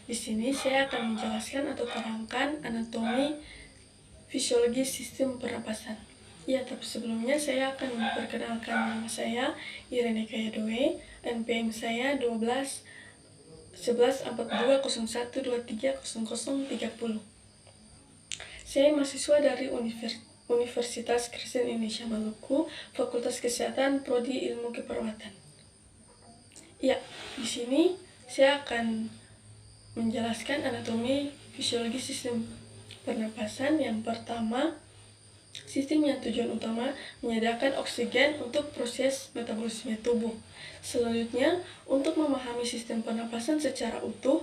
Di sini saya akan menjelaskan atau terangkan anatomi fisiologi sistem pernapasan. Ya, tapi sebelumnya saya akan memperkenalkan nama saya, Irene Kayadoe, NPM saya 12 11 42 01 23 00 30. Saya mahasiswa dari Universitas Kristen Indonesia Maluku, Fakultas Kesehatan, Prodi Ilmu Keperawatan. Ya, di sini saya akan menjelaskan anatomi fisiologi sistem pernapasan. Yang pertama, sistem yang tujuan utama menyediakan oksigen untuk proses metabolisme tubuh. Selanjutnya, untuk memahami sistem pernapasan secara utuh,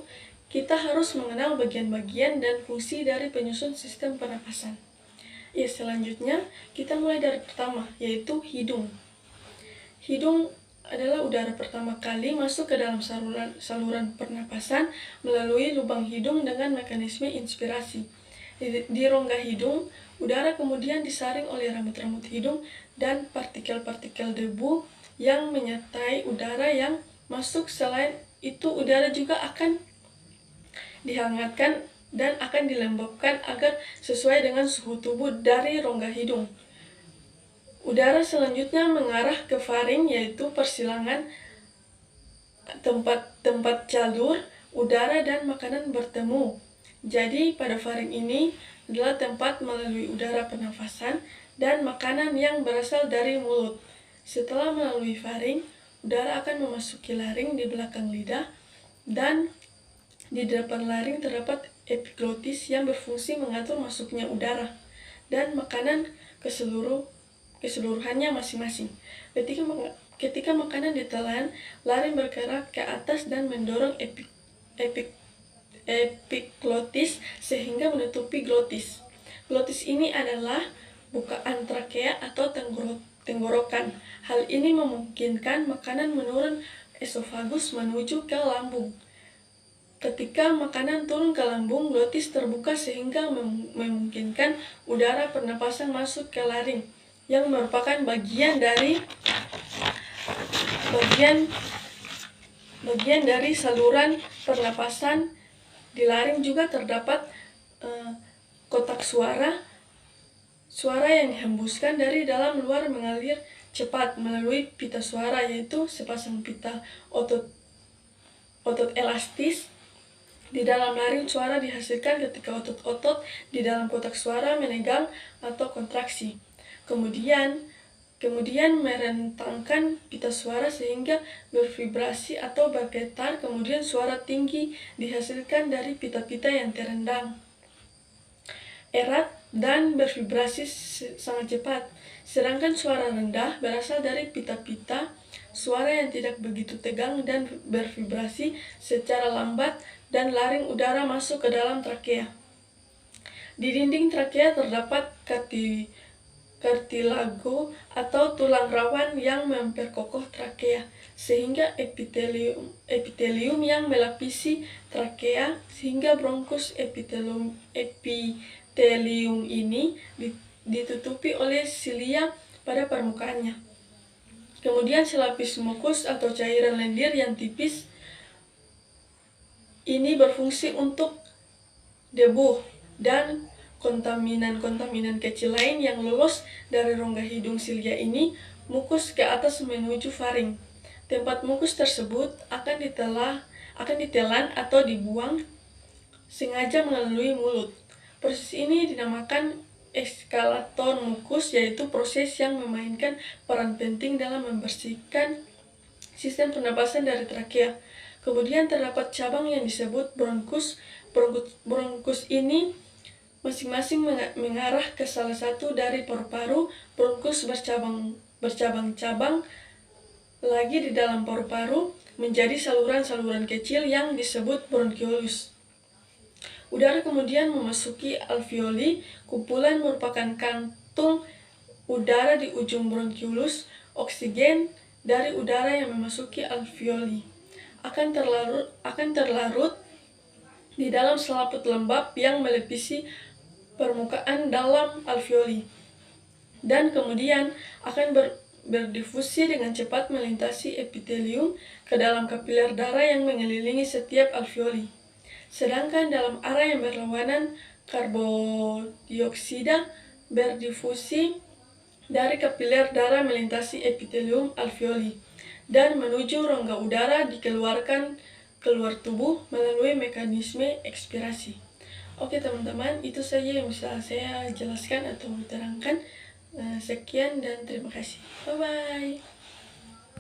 kita harus mengenal bagian-bagian dan fungsi dari penyusun sistem pernapasan. Ya, selanjutnya kita mulai dari pertama, yaitu hidung. Hidung adalah udara pertama kali masuk ke dalam saluran pernapasan melalui lubang hidung dengan mekanisme inspirasi. Di rongga hidung, udara kemudian disaring oleh rambut-rambut hidung dan partikel-partikel debu yang menyertai udara yang masuk. Selain itu, udara juga akan dihangatkan dan akan dilembabkan agar sesuai dengan suhu tubuh dari rongga hidung. Udara selanjutnya mengarah ke faring, yaitu persilangan tempat jalur udara dan makanan bertemu. Jadi pada faring ini adalah tempat melalui udara pernafasan dan makanan yang berasal dari mulut. Setelah melalui faring, udara akan memasuki laring di belakang lidah, dan di depan laring terdapat epiglotis yang berfungsi mengatur masuknya udara dan makanan keseluruhannya masing-masing. Ketika makanan ditelan, laring bergerak ke atas dan mendorong epiglotis sehingga menutupi glotis. Glotis ini adalah bukaan trakea atau tenggorokan. Hal ini memungkinkan makanan menurun esofagus menuju ke lambung. Ketika makanan turun ke lambung, glotis terbuka sehingga memungkinkan udara pernapasan masuk ke laring, yang merupakan bagian dari saluran pernapasan. Di laring juga terdapat kotak suara yang dihembuskan dari dalam luar mengalir cepat melalui pita suara, yaitu sepasang pita otot elastis. Di dalam laring, suara dihasilkan ketika otot-otot di dalam kotak suara menegang atau kontraksi. Kemudian merentangkan pita suara sehingga bervibrasi atau bergetar. Kemudian suara tinggi dihasilkan dari pita-pita yang terendam erat dan bervibrasi sangat cepat. Sedangkan suara rendah berasal dari pita-pita suara yang tidak begitu tegang dan bervibrasi secara lambat, dan laring udara masuk ke dalam trakea. Di dinding trakea terdapat kartilago atau tulang rawan yang memperkokoh trakea, sehingga epitelium yang melapisi trakea, sehingga bronkus epitelium ini ditutupi oleh silia pada permukaannya. Kemudian selapis mukus atau cairan lendir yang tipis ini berfungsi untuk debu dan kontaminan kecil lain yang lolos dari rongga hidung silia ini mukus ke atas menuju faring. Tempat mukus tersebut akan ditelan atau dibuang sengaja melalui mulut. Proses ini dinamakan ekskalator mukus, yaitu proses yang memainkan peran penting dalam membersihkan sistem pernapasan dari trakea. Kemudian terdapat cabang yang disebut bronkus. Bronkus ini masing-masing mengarah ke salah satu dari paru-paru. Bronkus bercabang-cabang lagi di dalam paru-paru menjadi saluran-saluran kecil yang disebut bronkiolus. Udara kemudian memasuki alveoli. Kumpulan merupakan kantung udara di ujung bronkiolus. Oksigen dari udara yang memasuki alveoli akan terlarut di dalam selaput lembab yang melapisi permukaan dalam alveoli, dan kemudian akan berdifusi dengan cepat melintasi epitelium ke dalam kapiler darah yang mengelilingi setiap alveoli. Sedangkan dalam arah yang berlawanan, karbondioksida berdifusi dari kapiler darah melintasi epitelium alveoli dan menuju rongga udara dikeluarkan keluar tubuh melalui mekanisme ekspirasi. Oke teman-teman, itu saja yang bisa saya jelaskan atau terangkan. Sekian dan terima kasih. Bye-bye.